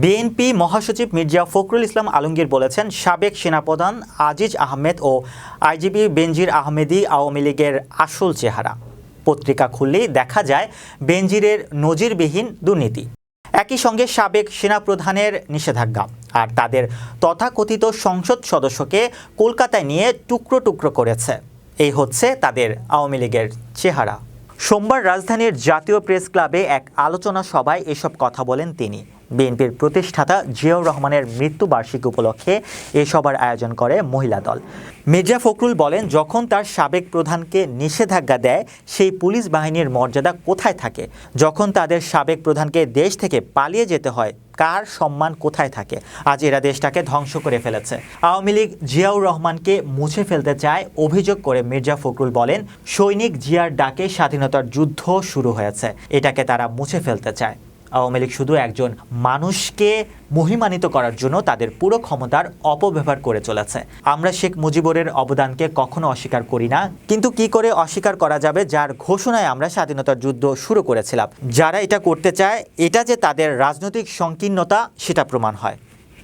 BNP মহাসচিব মির্জা ফখরুল ইসলাম আলমগীর বলেছেন, সাবেক সেনাপ্রধান আজিজ আহমেদ ও আইজিপি বেনজির আহমেদই আওয়ামী লীগের আসল চেহারা। পত্রিকা খুললেই দেখা যায় বেনজিরের নজিরবিহীন দুর্নীতি, একই সঙ্গে সাবেক সেনাপ্রধানের নিষেধাজ্ঞা আর তাদের তথাকথিত সংসদ সদস্যকে কলকাতায় নিয়ে টুকরো টুকরো করেছে। এই হচ্ছে তাদের আওয়ামী লীগের চেহারা। সোমবার রাজধানীর জাতীয় প্রেস ক্লাবে এক আলোচনা সভায় এসব কথা বলেন তিনি। বিএনপির প্রতিষ্ঠাতা জিয়াউর রহমানের মৃত্যুবার্ষিকী উপলক্ষে এ সভার আয়োজন করে মহিলা দল। মির্জা ফখরুল বলেন, যখন তার সাবেক প্রধানকে নিষেধাজ্ঞা দেয় সেই পুলিশ বাহিনীর মর্যাদা কোথায় থাকে? যখন তাদের সাবেক প্রধানকে দেশ থেকে পালিয়ে যেতে হয়, কার সম্মান কোথায় থাকে? আজ এরা দেশটাকে ধ্বংস করে ফেলেছে। আওয়ামী লীগ জিয়াউর রহমানকে মুছে ফেলতে চায় অভিযোগ করে মির্জা ফখরুল বলেন, সৈনিক জিয়ার ডাকে স্বাধীনতার যুদ্ধ শুরু হয়েছে, এটাকে তারা মুছে ফেলতে চায়। আওয়ামী লীগ শুধু একজন মানুষকে মহিমান্বিত করার জন্য তাদের পুরো ক্ষমতার অপব্যবহার করে চলেছে। আমরা শেখ মুজিবুরের অবদানকে কখনো অস্বীকার করি না, কিন্তু কি করে অস্বীকার করা যাবে যার ঘোষণায় আমরা স্বাধীনতার যুদ্ধ শুরু করেছিলাম? যারা এটা করতে চায়, এটা যে তাদের রাজনৈতিক সংকীর্ণতা সেটা প্রমাণ হয়।